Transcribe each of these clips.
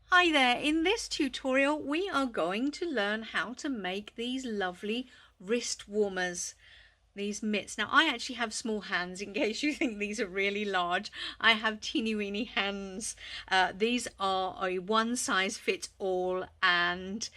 Hi there, in this tutorial we are going to learn how to make these lovely wrist warmers, these mitts. Now I actually have small hands in case you think these are really large. I have teeny weeny hands. These are a one size fits all, and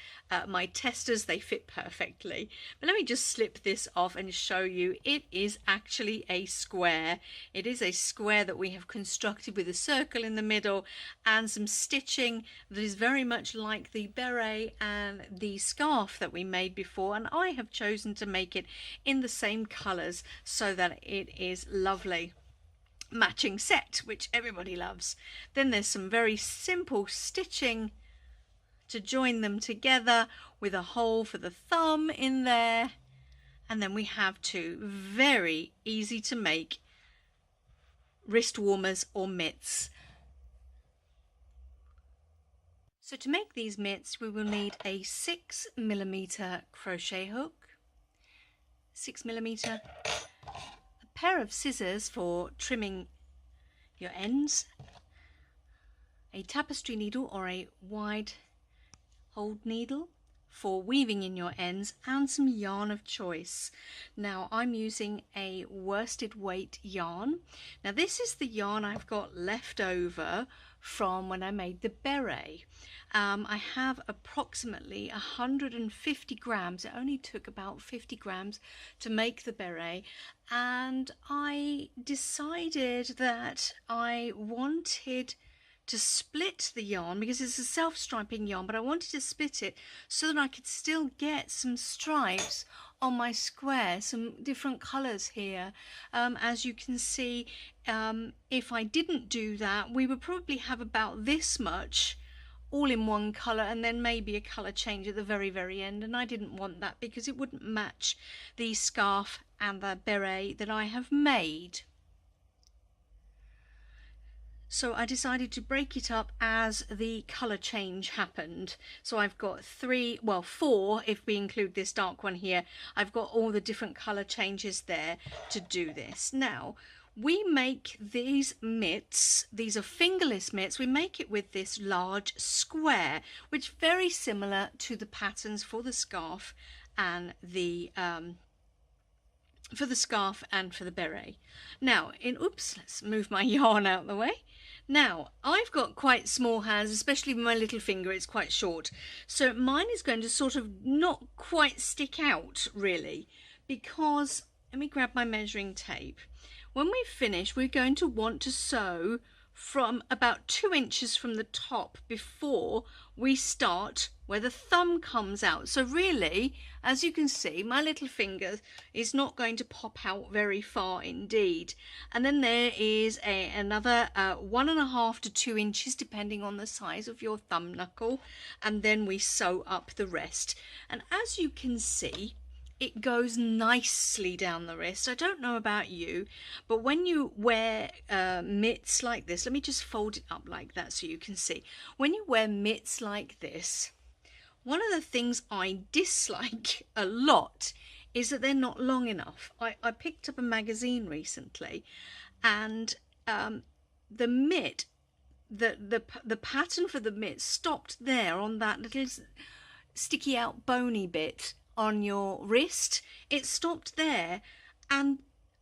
my testers, they fit perfectly. But let me just slip this off and show you. It is actually a square. It is a square that we have constructed with a circle in the middle and some stitching that is very much like the beret and the scarf that we made before, and I have chosen to make it in the same colours so that it is lovely matching set, which everybody loves. Then there's some very simple stitching to join them together with a hole for the thumb in there, and then we have two very easy to make wrist warmers or mitts. So to make these mitts we will need a 6mm crochet hook, 6mm, a pair of scissors for trimming your ends, a tapestry needle or a wide hold needle for weaving in your ends, and some yarn of choice. Now I'm using a worsted weight yarn. Now this is the yarn I've got left over from when I made the beret. I have approximately 150 grams. It only took about 50 grams to make the beret, and I decided that I wanted to split the yarn because it's a self-striping yarn, but I wanted to split it so that I could still get some stripes on my square, some different colours here. As you can see, if I didn't do that, we would probably have about this much all in one colour and then maybe a colour change at the very end, and I didn't want that because it wouldn't match the scarf and the beret that I have made. So I decided to break it up as the colour change happened. So I've got four if we include this dark one here. I've got all the different colour changes there to do this. Now we make these mitts, these are fingerless mitts, we make it with this large square, which is very similar to the patterns for the scarf and for the beret. Now let's move my yarn out of the way. Now I've got quite small hands, especially with my little finger, it's quite short, so mine is going to sort of not quite stick out really, because let me grab my measuring tape. When we finish, we're going to want to sew from about 2 inches from the top before we start where the thumb comes out. So really, as you can see, my little finger is not going to pop out very far indeed. And then there is another 1.5 to 2 inches depending on the size of your thumb knuckle, and then we sew up the rest. And as you can see, it goes nicely down the wrist. I don't know about you, but when you wear mitts like this, let me just fold it up like that so you can see. When you wear mitts like this, one of the things I dislike a lot is that they're not long enough. I picked up a magazine recently, and the mitt, the pattern for the mitt stopped there on that little sticky out bony bit on your wrist. It stopped there, and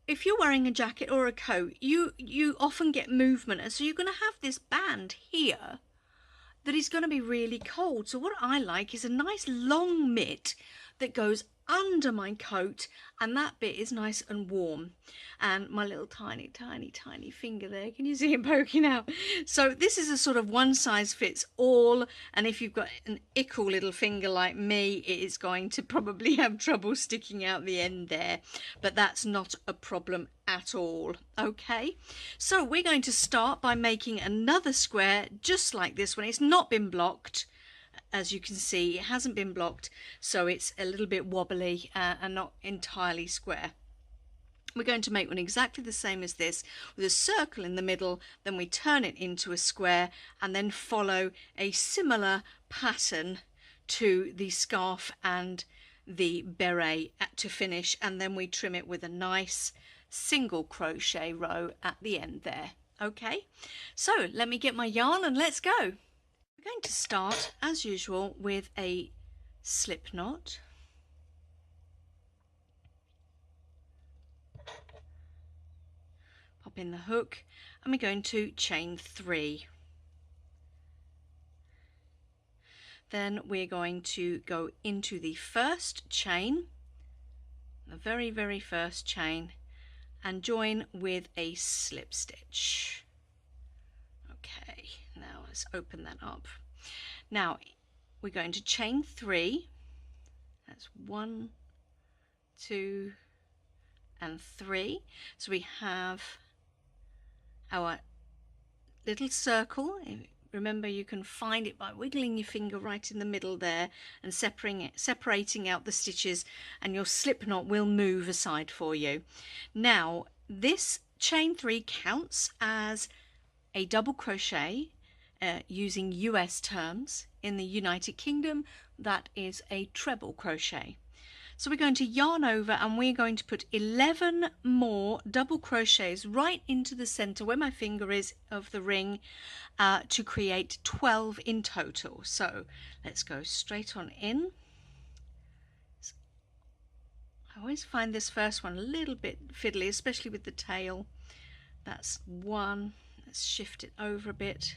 if you're wearing a jacket or a coat, you often get movement, and so you're going to have this band here that is going to be really cold. So what I like is a nice long mitt that goes under my coat, and that bit is nice and warm. And my little tiny finger there, can you see it poking out? So this is a sort of one size fits all, and if you've got an ickle little finger like me, it is going to probably have trouble sticking out the end there, but that's not a problem at all. Okay, so we're going to start by making another square just like this one. It's not been blocked. As you can see, it hasn't been blocked, so it's a little bit wobbly and not entirely square. We're going to make one exactly the same as this, with a circle in the middle, then we turn it into a square and then follow a similar pattern to the scarf and the beret to finish, and then we trim it with a nice single crochet row at the end there. Okay, so let me get my yarn and let's go. We're going to start as usual with a slip knot. Pop in the hook and we're going to chain 3. Then we're going to go into the first chain, the very first chain, and join with a slip stitch. Okay, now let's open that up. Now we're going to chain 3. That's 1, 2 and 3. So we have our little circle. Remember, you can find it by wiggling your finger right in the middle there and separating out the stitches, and your slip knot will move aside for you. Now this chain 3 counts as a double crochet using US terms. In the United Kingdom, that is a treble crochet. So we're going to yarn over and we're going to put 11 more double crochets right into the center where my finger is of the ring to create 12 in total. So let's go straight on in. I always find this first one a little bit fiddly, especially with the tail. That's 1. Let's shift it over a bit.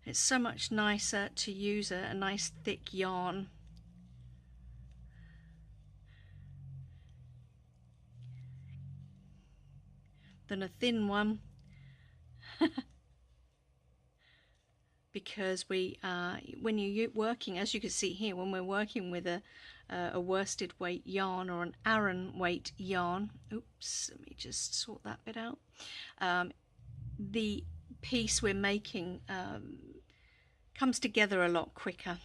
It's so much nicer to use a nice thick yarn. Than a thin one. Because when you're working, as you can see here, when we're working with a worsted weight yarn or an Aran weight yarn, oops, let me just sort that bit out. The piece we're making comes together a lot quicker.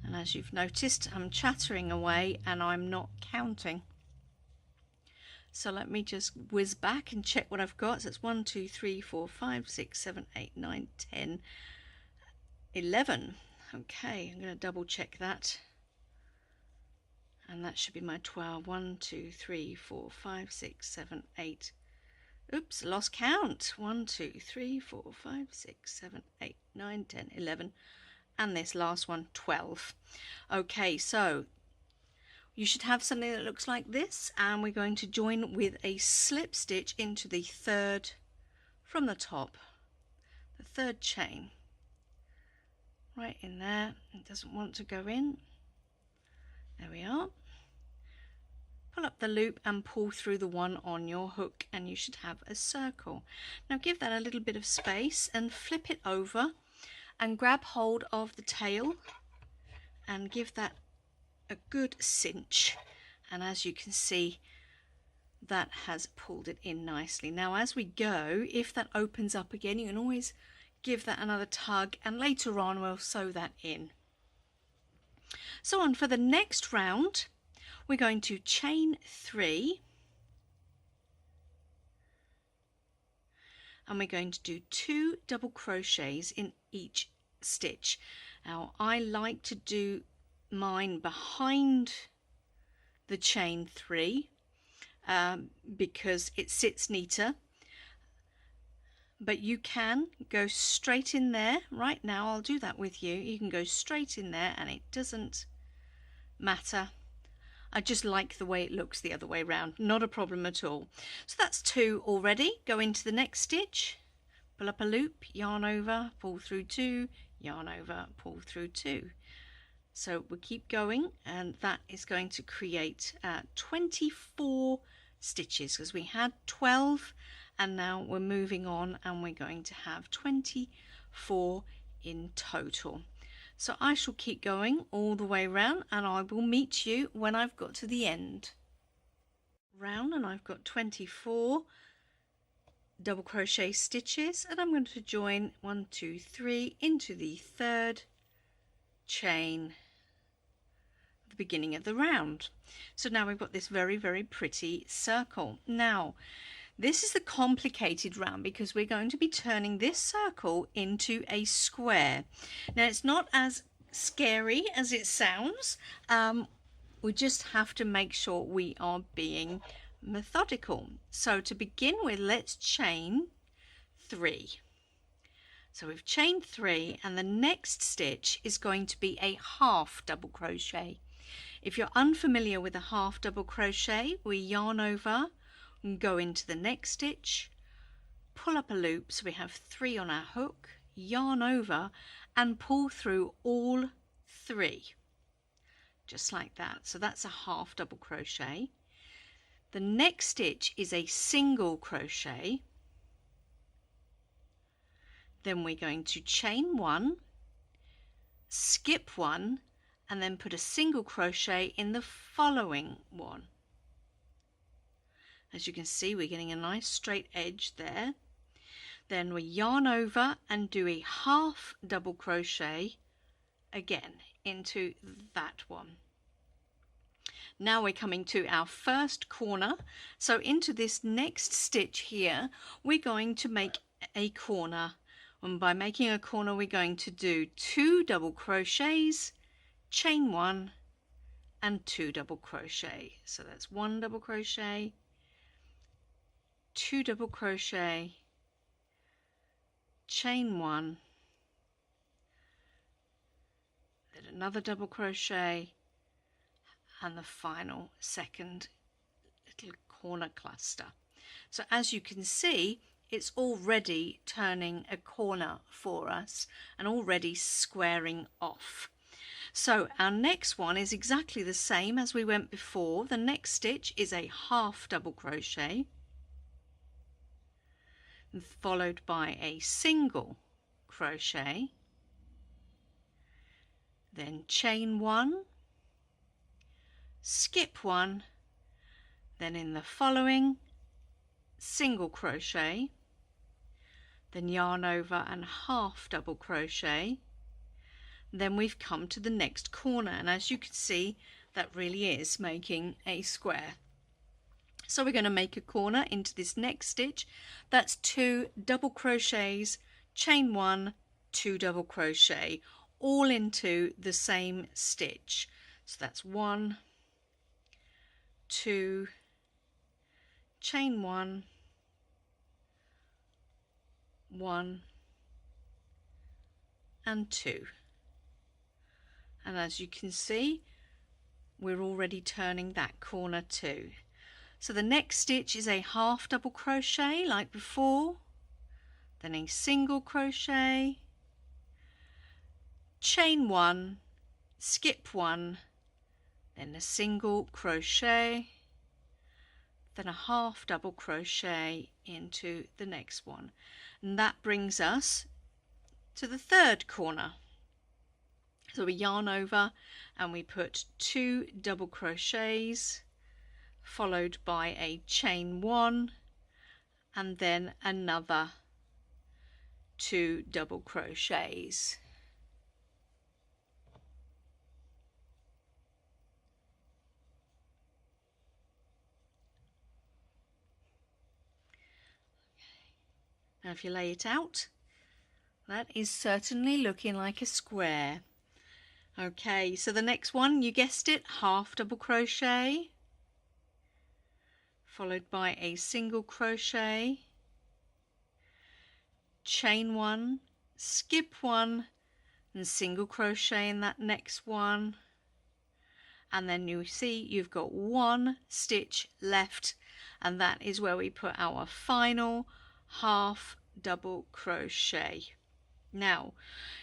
And as you've noticed, I'm chattering away and I'm not counting. So let me just whiz back and check what I've got. So it's 1, 2, 3, 4, 5, 6, 7, 8, 9, 10, 11. Okay, I'm going to double check that. And that should be my 12. 1, 2, 3, 4, 5, 6, 7, 8. Oops, lost count. 1, 2, 3, 4, 5, 6, 7, 8, 9, 10, 11. And this last one, 12. Okay, so you should have something that looks like this, and we're going to join with a slip stitch into the third from the top, the third chain. Right in there. It doesn't want to go in. There we are. Pull up the loop and pull through the one on your hook and you should have a circle. Now give that a little bit of space and flip it over and grab hold of the tail and give that a good cinch, and as you can see, that has pulled it in nicely. Now as we go, if that opens up again, you can always give that another tug and later on we'll sew that in. So on for the next round, we're going to chain 3 and we're going to do 2 double crochets in each stitch. Now I like to do mine behind the chain 3 because it sits neater, but you can go straight in there. Right now I'll do that with you. You can go straight in there and it doesn't matter. I just like the way it looks the other way around, not a problem at all. So that's 2 already. Go into the next stitch, pull up a loop, yarn over, pull through 2, yarn over, pull through 2. So we'll keep going, and that is going to create 24 stitches because we had 12 and now we're moving on and we're going to have 24 in total. So I shall keep going all the way around and I will meet you when I've got to the end. Round, and I've got 24 double crochet stitches, and I'm going to join 1, 2, 3 into the third chain at the beginning of the round. So now we've got this very pretty circle. Now this is the complicated round because we're going to be turning this circle into a square. Now it's not as scary as it sounds. We just have to make sure we are being methodical. So to begin with, let's chain 3. So we've chained 3, and the next stitch is going to be a half double crochet. If you're unfamiliar with a half double crochet, we yarn over and go into the next stitch, pull up a loop, so we have 3 on our hook, yarn over and pull through all 3, just like that. So that's a half double crochet. The next stitch is a single crochet. Then we're going to chain 1, skip 1, and then put a single crochet in the following one. As you can see, we're getting a nice straight edge there. Then we yarn over and do a half double crochet again into that one. Now we're coming to our first corner. So into this next stitch here, we're going to make a corner. And by making a corner, we're going to do 2 double crochets, chain 1 and 2 double crochet. So that's 1 double crochet, 2 double crochet, chain 1, then another double crochet, and the final second little corner cluster. So as you can see, it's already turning a corner for us and already squaring off. So our next one is exactly the same as we went before. The next stitch is a half double crochet, followed by a single crochet, then chain 1, skip 1, then in the following single crochet, then yarn over and half double crochet. Then we've come to the next corner, and as you can see, that really is making a square. So we're going to make a corner into this next stitch. That's 2 double crochets, chain 1, 2 double crochet, all into the same stitch. So that's 1, 2, chain 1, 1 and 2. And as you can see, we're already turning that corner too. So the next stitch is a half double crochet like before, then a single crochet, chain 1, skip 1, then a single crochet, then a half double crochet into the next one. And that brings us to the third corner. So we yarn over and we put 2 double crochets, followed by a chain 1, and then another 2 double crochets. Now if you lay it out, that is certainly looking like a square. Okay, so the next one, you guessed it, half double crochet, followed by a single crochet, chain 1, skip 1, and single crochet in that next one. And then you see you've got 1 stitch left, and that is where we put our final half double crochet. Now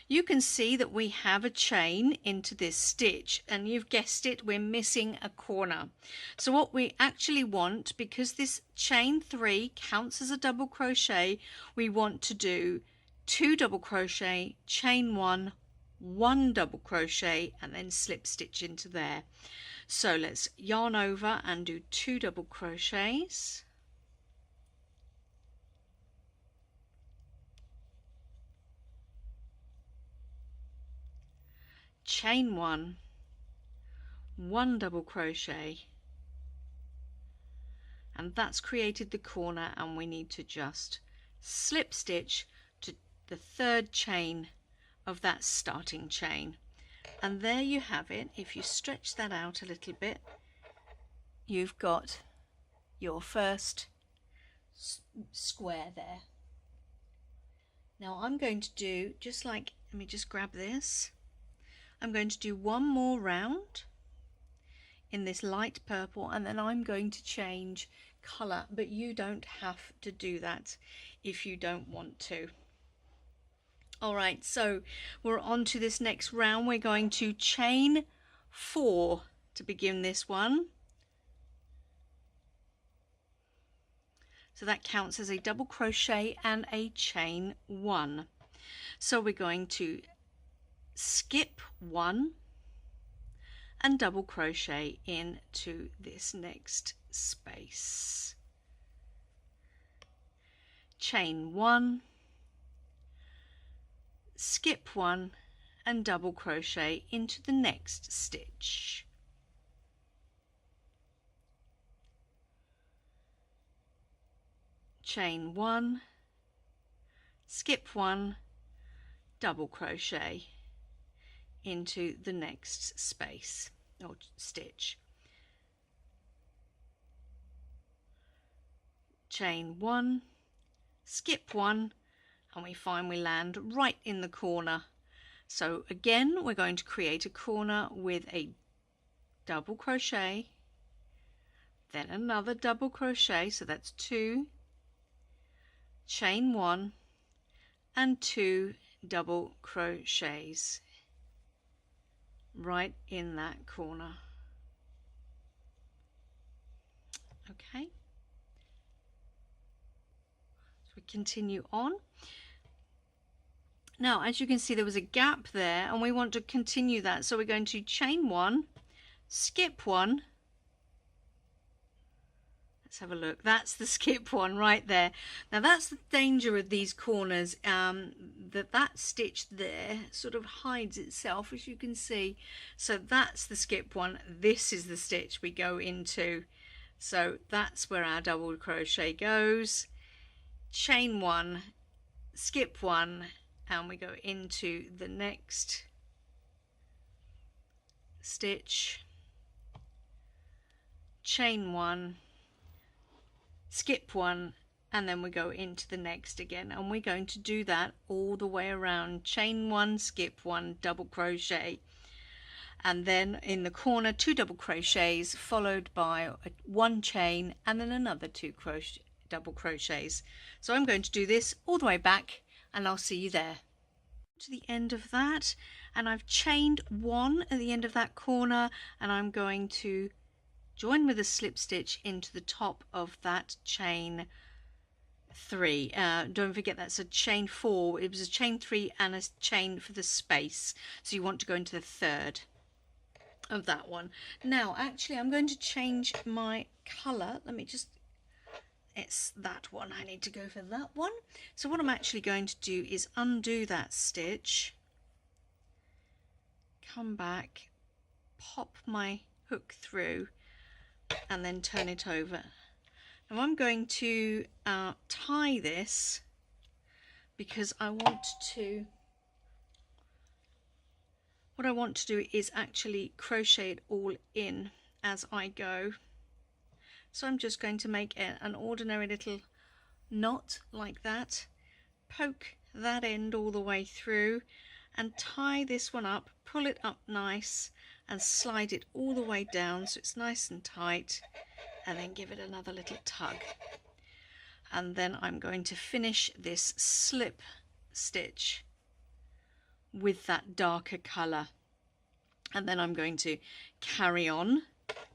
you can see that we have a chain into this stitch, and you've guessed it, we're missing a corner. So what we actually want, because this chain 3 counts as a double crochet, we want to do 2 double crochet, chain 1, 1 double crochet, and then slip stitch into there. So let's yarn over and do 2 double crochets, chain 1, 1 double crochet, and that's created the corner, and we need to just slip stitch to the third chain of that starting chain. And there you have it. If you stretch that out a little bit, you've got your first square there. Now I'm going to do just like, let me just grab this. I'm going to do one more round in this light purple, and then I'm going to change colour, but you don't have to do that if you don't want to. Alright, so we're on to this next round. We're going to chain 4 to begin this one. So that counts as a double crochet and a chain 1. So we're going to skip 1 and double crochet into this next space. Chain 1, skip 1 and double crochet into the next stitch. Chain 1, skip 1, double crochet into the next space or stitch. Chain 1, skip 1, and we find we land right in the corner. So again, we're going to create a corner with a double crochet, then another double crochet, so that's 2, chain 1 and 2 double crochets right in that corner. Okay, so we continue on. Now as you can see, there was a gap there and we want to continue that, so we're going to chain 1, skip 1. Let's have a look. That's the skip 1 right there. Now that's the danger of these corners, that stitch there sort of hides itself, as you can see. So that's the skip 1. This is the stitch we go into. So that's where our double crochet goes. Chain 1, skip 1, and we go into the next stitch. Chain 1, skip 1, and then we go into the next again, and we're going to do that all the way around. Chain 1, skip 1, double crochet, and then in the corner 2 double crochets followed by 1 chain and then another 2 double crochets. So I'm going to do this all the way back and I'll see you there. To the end of that, and I've chained 1 at the end of that corner, and I'm going to join with a slip stitch into the top of that chain 3. Don't forget that's a chain 4. It was a chain 3 and a chain for the space, so you want to go into the third of that one. Now actually I'm going to change my colour. Let me just, it's that one, I need to go for that one. So what I'm actually going to do is undo that stitch, come back, pop my hook through, and then turn it over. Now I'm going to tie this because I want to, what I want to do is actually crochet it all in as I go. So I'm just going to make an ordinary little knot like that, poke that end all the way through and tie this one up, pull it up nice and slide it all the way down so it's nice and tight, and then give it another little tug. And then I'm going to finish this slip stitch with that darker colour, and then I'm going to carry on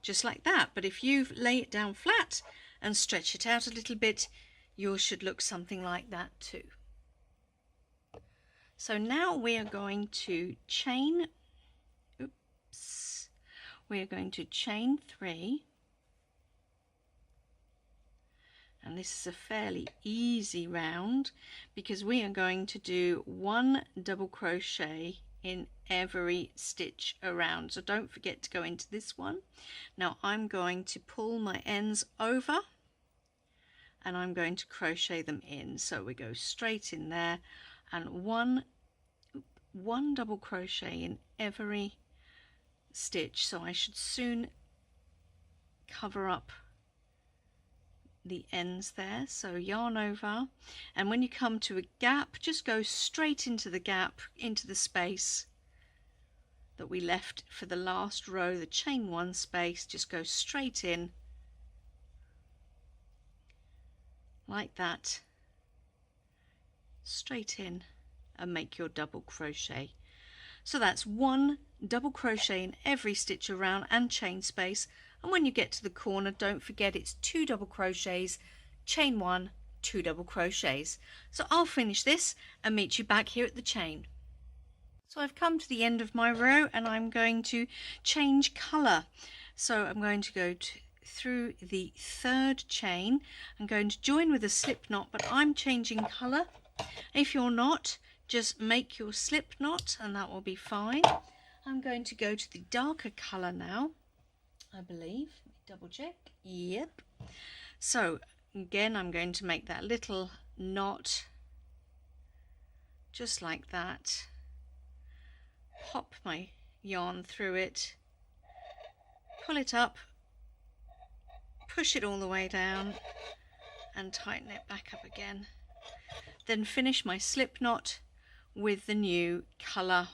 just like that. But if you lay it down flat and stretch it out a little bit, yours should look something like that too. So now we are going to chain, we are going to chain 3, and this is a fairly easy round because we are going to do 1 double crochet in every stitch around, so don't forget to go into this one. Now I'm going to pull my ends over and I'm going to crochet them in, so we go straight in there and one double crochet in every stitch, so I should soon cover up the ends there. So yarn over, and when you come to a gap, just go straight into the gap, into the space that we left for the last row, the chain one space. Just go straight in like that, straight in, and make your double crochet. So that's 1 double crochet in every stitch around and chain space, and when you get to the corner, don't forget it's 2 double crochets, chain 1, 2 double crochets. So I'll finish this and meet you back here at the chain. So I've come to the end of my row and I'm going to change colour. So I'm going to go through the 3rd chain. I'm going to join with a slip knot, but I'm changing colour. If you're not, just make your slip knot and that will be fine. I'm going to go to the darker colour now, I believe. Let me double check. Yep. So again, I'm going to make that little knot just like that. Pop my yarn through it, pull it up, push it all the way down and tighten it back up again. Then finish my slip knot with the new colour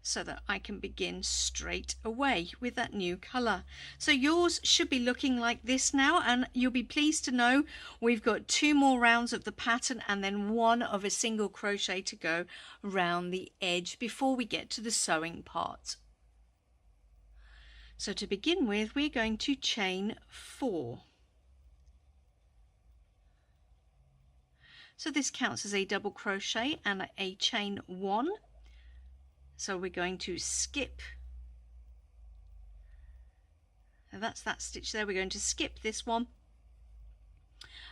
so that I can begin straight away with that new colour. So yours should be looking like this now, and you'll be pleased to know we've got 2 more rounds of the pattern and then 1 of a single crochet to go round the edge before we get to the sewing part. So to begin with, we're going to chain 4. So this counts as a double crochet and a chain 1. So we're going to skip, and that's that stitch there. We're going to skip this one,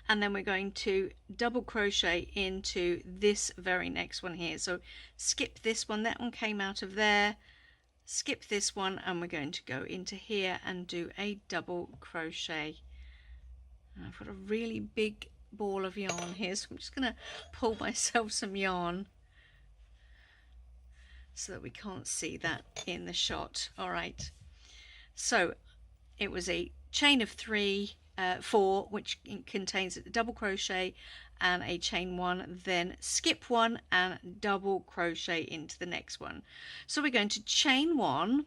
and then we're going to double crochet into this very next one here. So skip this one, that one came out of there, skip this one, and we're going to go into here and do a double crochet. And I've got a really big ball of yarn here, so I'm just going to pull myself some yarn so that we can't see that in the shot. All right, so it was a chain of 4, which contains a double crochet and a chain 1, then skip 1 and double crochet into the next one. So we're going to chain 1,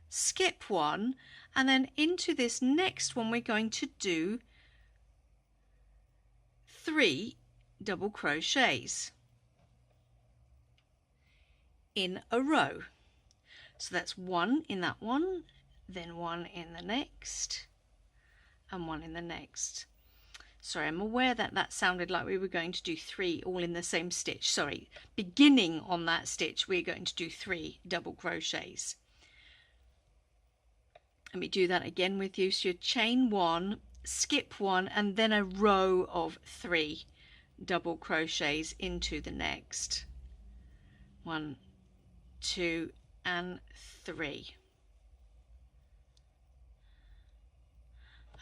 skip 1, and then into this next one we're going to do 3 double crochets in a row. So that's 1 in that one, then 1 in the next, and 1 in the next. Sorry, I'm aware that that sounded like we were going to do 3 all in the same stitch. Sorry, beginning on that stitch we're going to do 3 double crochets. Let me do that again with you. So you chain 1, skip 1, and then a row of 3 double crochets into the next. 1, 2 and 3.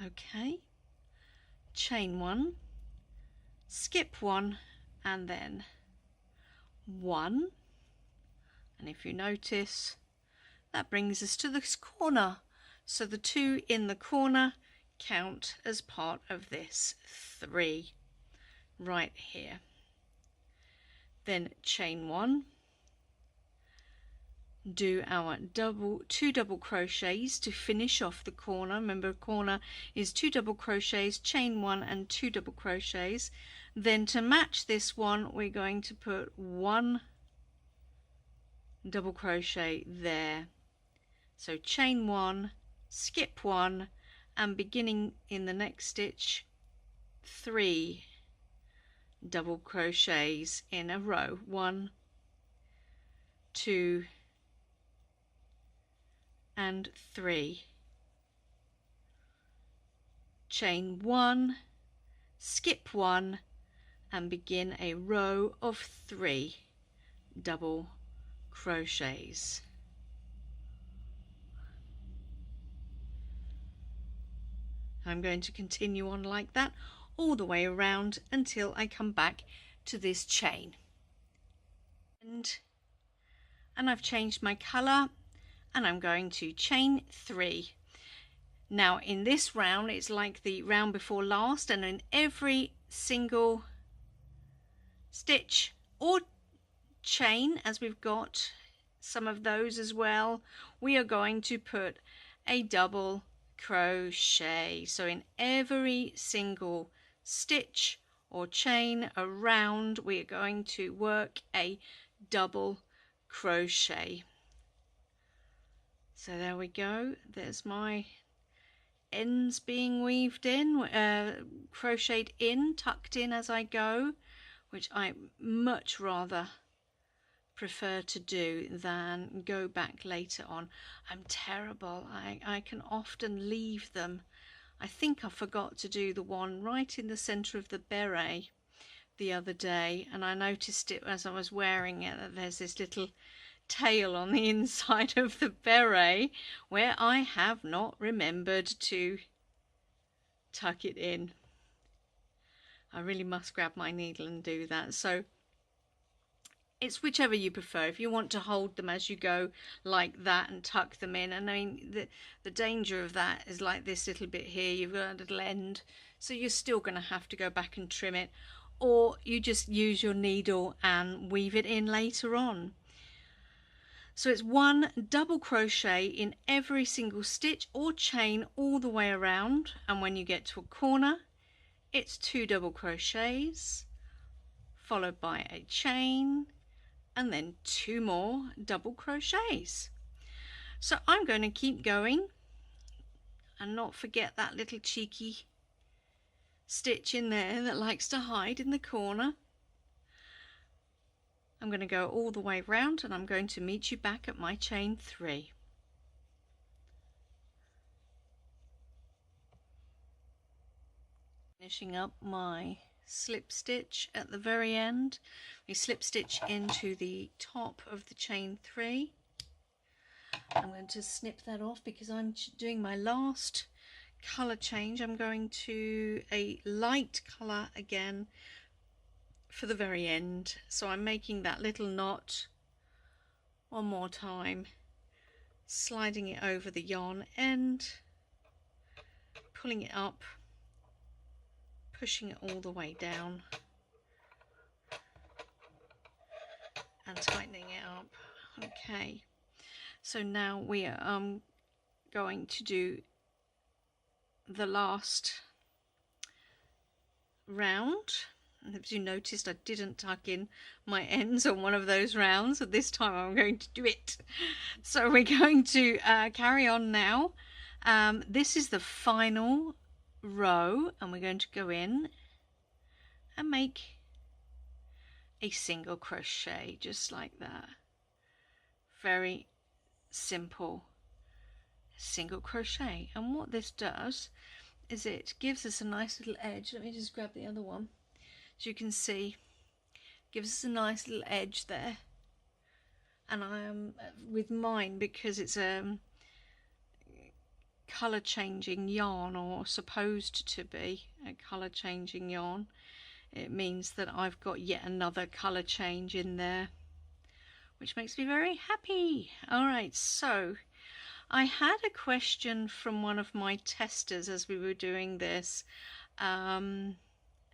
Okay, chain 1, skip 1, and then 1, and if you notice that brings us to this corner, so the 2 in the corner count as part of this 3 right here. Then chain 1, do our 2 double crochets to finish off the corner. Remember, a corner is 2 double crochets, chain 1 and 2 double crochets. Then to match this one we're going to put 1 double crochet there. So chain 1, skip 1, and beginning in the next stitch 3 double crochets in a row. 1, 2 and 3. Chain 1, skip 1, and begin a row of 3 double crochets. I'm going to continue on like that all the way around until I come back to this chain. And I've changed my colour, and I'm going to chain 3. Now in this round it's like the round before last, and in every single stitch or chain, as we've got some of those as well, we are going to put a double crochet. So in every single stitch or chain around, we are going to work a double crochet. So there we go, there's my ends being weaved in, crocheted in, tucked in as I go, which I much rather prefer to do than go back later on. I'm terrible. I can often leave them. I think I forgot to do the one right in the center of the beret the other day, and I noticed it as I was wearing it that there's this little tail on the inside of the beret where I have not remembered to tuck it in. I really must grab my needle and do that. So it's whichever you prefer. If you want to hold them as you go like that and tuck them in, and I mean the danger of that is like this little bit here, you've got a little end, so you're still going to have to go back and trim it, or you just use your needle and weave it in later on. So it's 1 double crochet in every single stitch or chain all the way around, and when you get to a corner it's 2 double crochets followed by a chain and then 2 more double crochets. So I'm going to keep going and not forget that little cheeky stitch in there that likes to hide in the corner. I'm going to go all the way round, and I'm going to meet you back at my chain 3. Finishing up my slip stitch at the very end. We slip stitch into the top of the chain 3. I'm going to snip that off because I'm doing my last colour change. I'm going to a light colour again for the very end, so I'm making that little knot one more time, sliding it over the yarn end, pulling it up, pushing it all the way down and tightening it up. Okay, so now we are going to do the last round. As you noticed, I didn't tuck in my ends on one of those rounds, so this time I'm going to do it. So we're going to carry on now. This is the final row, and we're going to go in and make a single crochet just like that. Very simple single crochet, and what this does is it gives us a nice little edge. Let me just grab the other one. As you can see, gives us a nice little edge there, and I am with mine, because it's a colour changing yarn, or supposed to be a colour changing yarn, it means that I've got yet another colour change in there, which makes me very happy. Alright, so I had a question from one of my testers as we were doing this,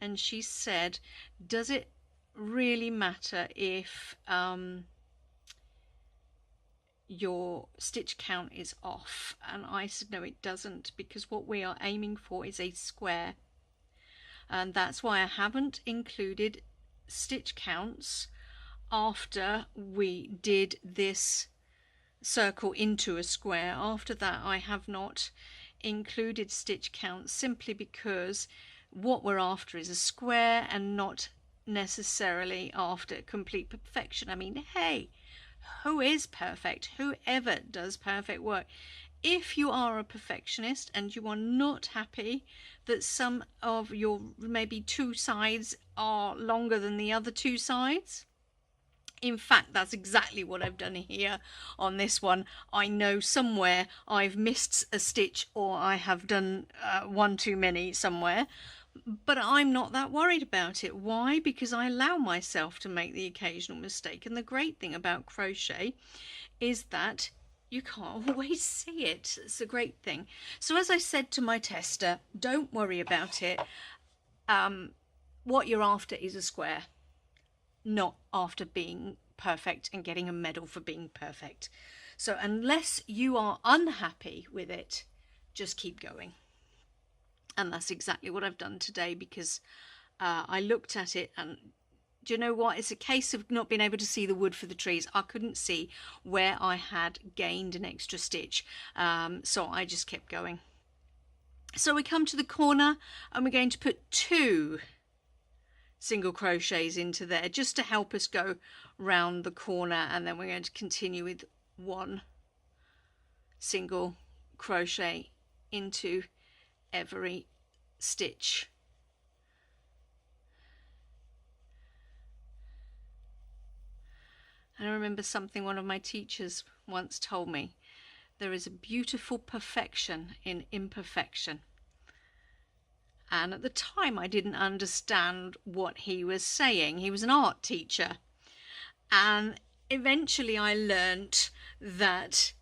and she said, does it really matter if your stitch count is off? And I said no, it doesn't, because what we are aiming for is a square, and that's why I haven't included stitch counts after we did this circle into a square. After that I have not included stitch counts, simply because what we're after is a square and not necessarily after complete perfection. I mean, hey, who is perfect? Whoever does perfect work. If you are a perfectionist and you are not happy that some of your maybe 2 sides are longer than the other 2 sides, in fact, that's exactly what I've done here on this one. I know somewhere I've missed a stitch, or I have done one too many somewhere, but I'm not that worried about it. Why? Because I allow myself to make the occasional mistake. And the great thing about crochet is that you can't always see it. It's a great thing. So as I said to my tester, don't worry about it. What you're after is a square, not after being perfect and getting a medal for being perfect. So unless you are unhappy with it, just keep going. And that's exactly what I've done today, because I looked at it, and do you know what? It's a case of not being able to see the wood for the trees. I couldn't see where I had gained an extra stitch, so I just kept going. So we come to the corner and we're going to put 2 single crochets into there just to help us go round the corner, and then we're going to continue with 1 single crochet into every stitch. And I remember something one of my teachers once told me: there is a beautiful perfection in imperfection. And at the time I didn't understand what he was saying. He was an art teacher, and eventually I learnt that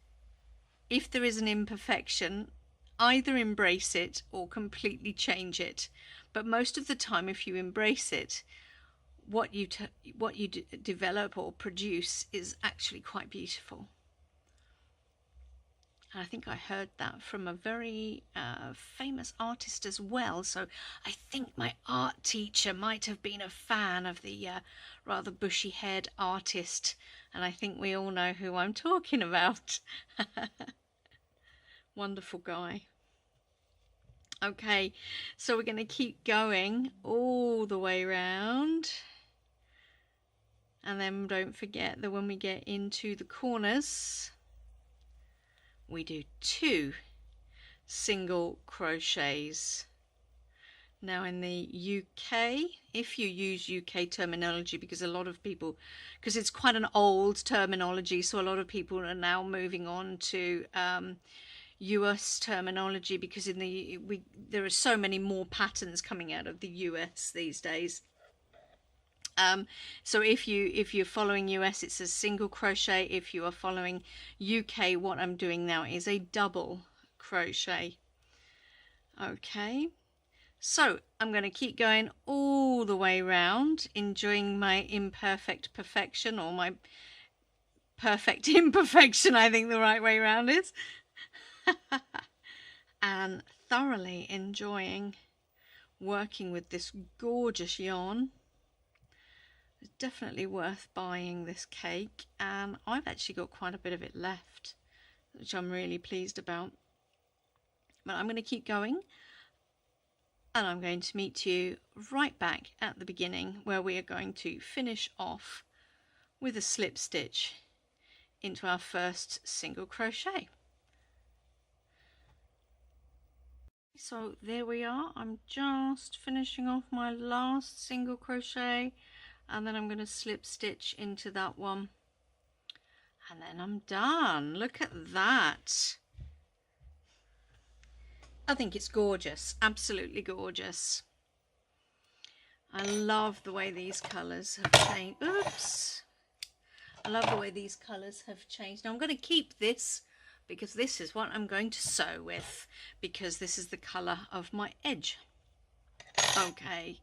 if there is an imperfection, either embrace it or completely change it. But most of the time, if you embrace it, what you develop or produce is actually quite beautiful. And I think I heard that from a very famous artist as well. So I think my art teacher might have been a fan of the rather bushy-haired artist. And I think we all know who I'm talking about. Wonderful guy. Okay, so we're going to keep going all the way around. And then don't forget that when we get into the corners, we do 2 single crochets. Now in the UK, if you use UK terminology, because a lot of people, because it's quite an old terminology, so a lot of people are now moving on to US terminology, because in there are so many more patterns coming out of the US these days. So if you're following US, it's a single crochet. If you are following UK, what I'm doing now is a double crochet. Okay, so I'm going to keep going all the way around, enjoying my imperfect perfection, or my perfect imperfection, I think the right way around is. And thoroughly enjoying working with this gorgeous yarn. It's definitely worth buying this cake, and I've actually got quite a bit of it left, which I'm really pleased about. But I'm going to keep going, and I'm going to meet you right back at the beginning, where we are going to finish off with a slip stitch into our first single crochet. So there we are. I'm just finishing off my last single crochet, and then I'm going to slip stitch into that one, and then I'm done. Look at that. I think it's gorgeous, absolutely gorgeous. I love the way these colours have changed. Oops. I love the way these colours have changed. Now I'm going to keep this, because this is what I'm going to sew with, because this is the colour of my edge. Okay,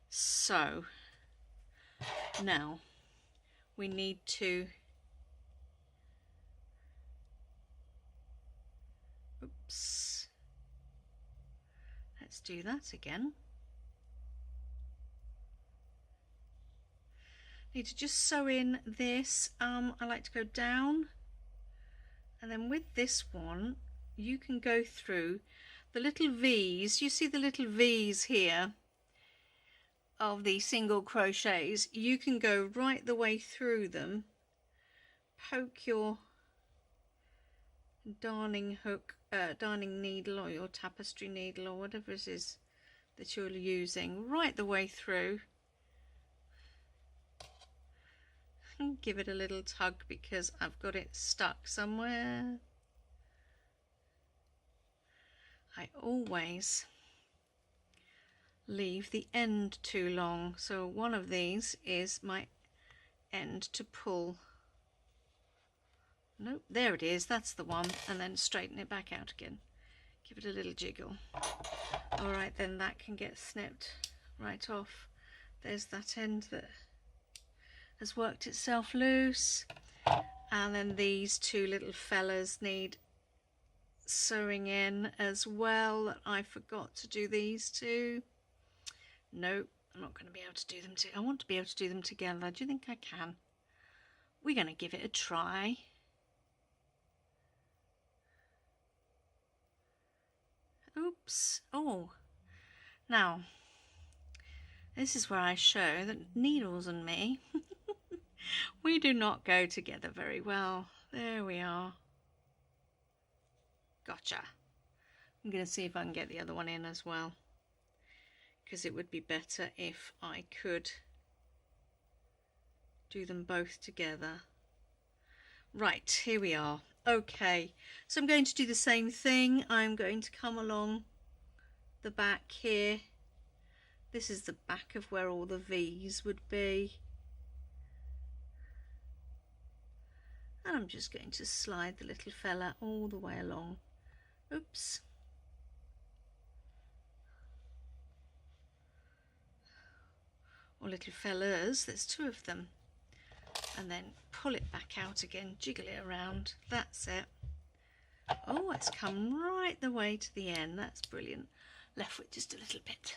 so now we need to, oops, let's do that again. Need to just sew in this. I like to go down, and then with this one you can go through the little V's. You see the little V's here of the single crochets. You can go right the way through them, poke your darning hook, darning needle, or your tapestry needle, or whatever it is that you're using, right the way through. Give it a little tug, because I've got it stuck somewhere. I always leave the end too long, so one of these is my end to pull Nope, there it is, that's the one, and then straighten it back out again. Give it a little jiggle. All right, then that can get snipped right off. There's that end that has worked itself loose. And then these two little fellas need sewing in as well. I forgot to do these two. Nope, I'm not going to be able to do them I want to be able to do them together. Do you think I can? We're going to give it a try. Oops. Oh, now this is where I show that needles and me we do not go together very well. There we are. Gotcha. I'm going to see if I can get the other one in as well, because it would be better if I could do them both together. Right, here we are. Okay, so I'm going to do the same thing. I'm going to come along the back here. This is the back of where all the V's would be. And I'm just going to slide the little fella all the way along. Oops. Or little fellas, there's two of them. And then pull it back out again, jiggle it around. That's it. Oh, it's come right the way to the end. That's brilliant. Left with just a little bit.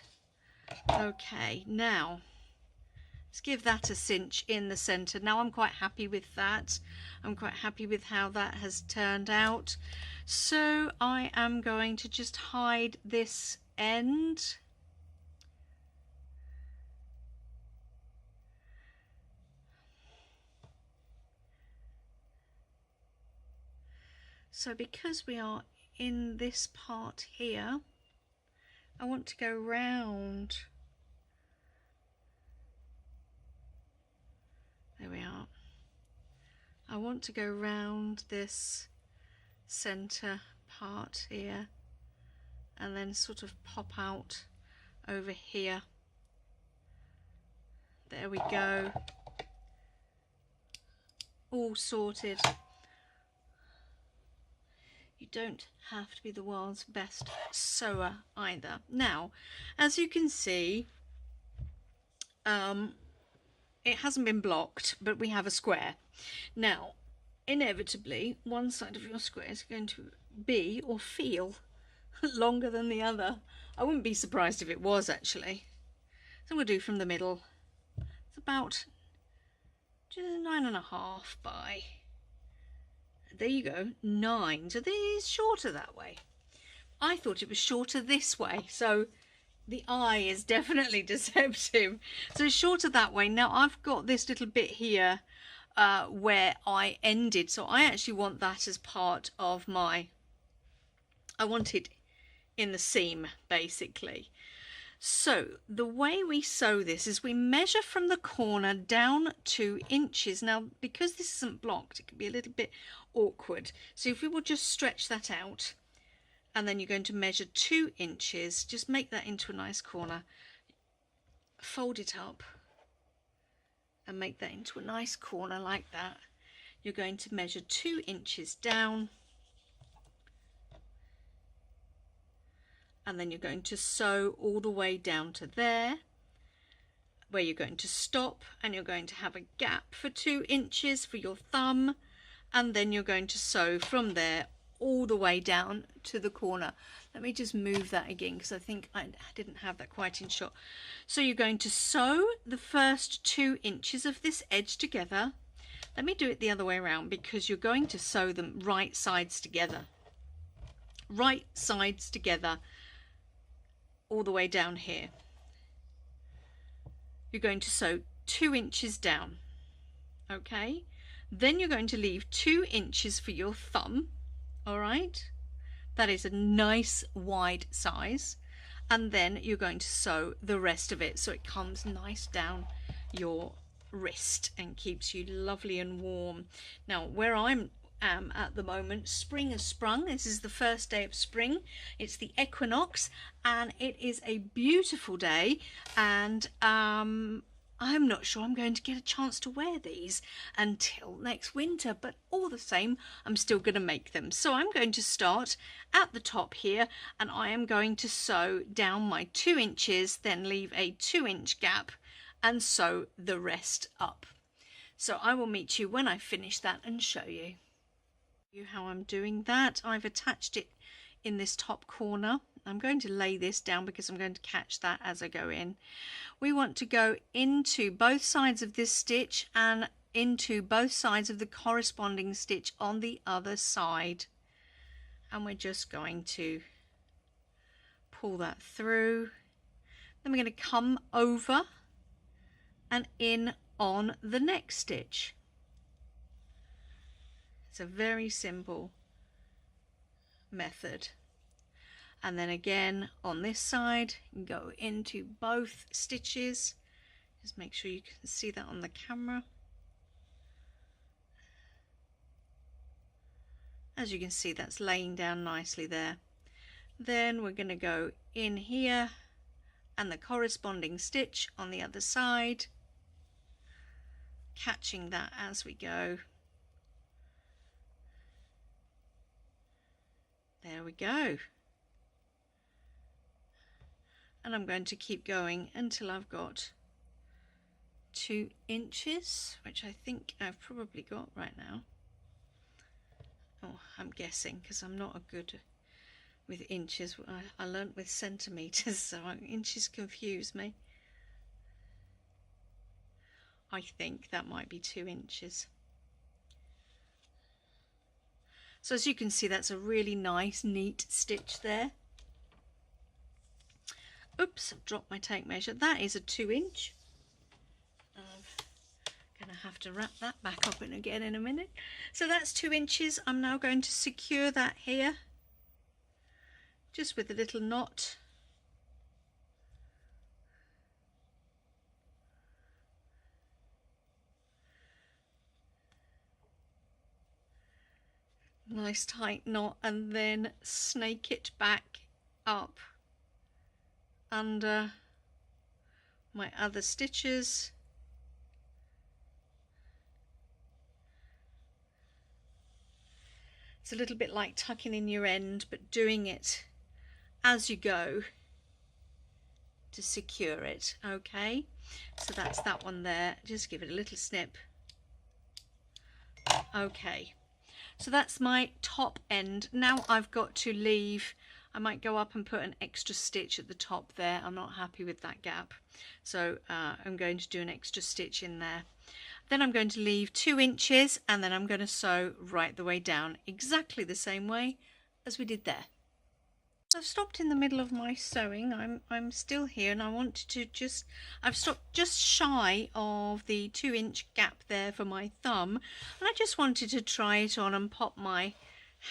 Okay, now let's give that a cinch in the center. Now I'm quite happy with that. I'm quite happy with how that has turned out. So I am going to just hide this end. So because we are in this part here, I want to go round. There we are. I want to go round this center part here and then sort of pop out over here. There we go. All sorted. You don't have to be the world's best sewer either. Now, as you can see, it hasn't been blocked, but we have a square. Now, inevitably, one side of your square is going to be or feel longer than the other. I wouldn't be surprised if it was, actually. So we'll do from the middle. It's about 9.5 by, there you go, 9. So this is shorter that way. I thought it was shorter this way, so the eye is definitely deceptive. So it's shorter that way. Now I've got this little bit here where I ended, so I actually want that as part of my, I want it in the seam basically. So the way we sew this is we measure from the corner down 2 inches. Now because this isn't blocked, it can be a little bit awkward, so if we will just stretch that out, and then you're going to measure 2 inches, just make that into a nice corner, fold it up and make that into a nice corner like that. You're going to measure 2 inches down, and then you're going to sew all the way down to there, where you're going to stop, and you're going to have a gap for 2 inches for your thumb, and then you're going to sew from there all the way down to the corner. Let me just move that again because I think I didn't have that quite in shot. So you're going to sew the first 2 inches of this edge together. Let me do it the other way around because you're going to sew them right sides together. Right sides together all the way down here. You're going to sew 2 inches down. Okay? Then you're going to leave 2 inches for your thumb. All right, that is a nice wide size, and then you're going to sew the rest of it so it comes nice down your wrist and keeps you lovely and warm. Now where I'm at the moment, spring has sprung. This is the first day of spring. It's the equinox and it is a beautiful day, and I'm I'm not sure I'm going to get a chance to wear these until next winter, but all the same, I'm still going to make them. So I'm going to start at the top here, and I am going to sew down my 2 inches, then leave a 2-inch gap and sew the rest up. So I will meet you when I finish that and show you how I'm doing that. I've attached it in this top corner. I'm going to lay this down because I'm going to catch that as I go in. We want to go into both sides of this stitch and into both sides of the corresponding stitch on the other side, and we're just going to pull that through. Then we're going to come over and in on the next stitch. It's a very simple method. And then again on this side, go into both stitches. Just make sure you can see that on the camera. As you can see, that's laying down nicely there. Then we're going to go in here and the corresponding stitch on the other side, catching that as we go. There we go. And I'm going to keep going until I've got 2 inches, which I think I've probably got right now. Oh, I'm guessing because I'm not a good with inches. I learnt with centimetres, so inches confuse me. I think that might be 2 inches. So as you can see, that's a really nice, neat stitch there. Oops, I've dropped my tape measure. That is a 2 inch. I'm going to have to wrap that back up again in a minute. So that's 2 inches. I'm now going to secure that here, just with a little knot. Nice tight knot, and then snake it back up under my other stitches. It's a little bit like tucking in your end, but doing it as you go to secure it. Okay, so that's that one there. Just give it a little snip. Okay, so that's my top end. Now I've got to leave, I might go up and put an extra stitch at the top there. I'm not happy with that gap, so I'm going to do an extra stitch in there. Then I'm going to leave 2 inches, and then I'm going to sew right the way down exactly the same way as we did there. I've stopped in the middle of my sewing. I'm still here, and I wanted to I've stopped just shy of the 2 inch gap there for my thumb, and I just wanted to try it on and pop my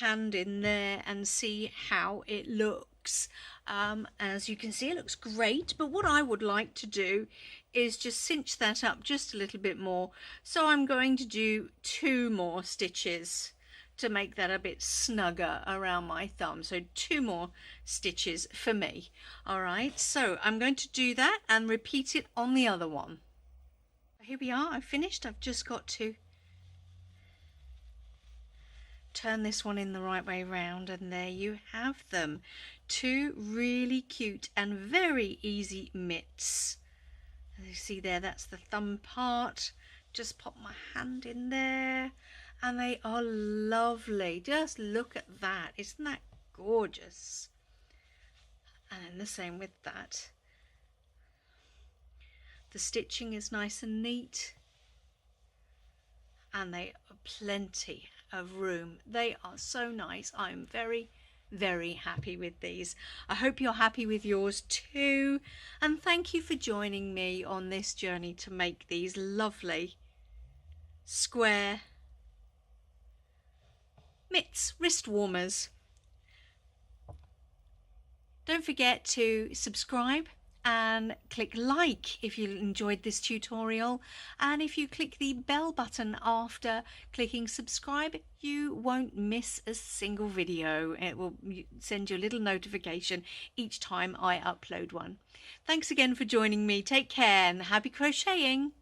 hand in there and see how it looks. As you can see, it looks great, but what I would like to do is just cinch that up just a little bit more. So I'm going to do 2 more stitches to make that a bit snugger around my thumb. So 2 more stitches for me. All right, so I'm going to do that and repeat it on the other one. Here we are, I've finished. I've just got to turn this one in the right way round, and there you have them. 2 really cute and very easy mitts. As you see there, that's the thumb part. Just pop my hand in there, and they are lovely. Just look at that. Isn't that gorgeous? And then the same with that. The stitching is nice and neat, and they are plenty of room. They are so nice. I'm very happy with these. I hope you're happy with yours too, and thank you for joining me on this journey to make these lovely square mitts, wrist warmers. Don't forget to subscribe and click like if you enjoyed this tutorial, and if you click the bell button after clicking subscribe, you won't miss a single video. It will send you a little notification each time I upload one. Thanks again for joining me. Take care and happy crocheting!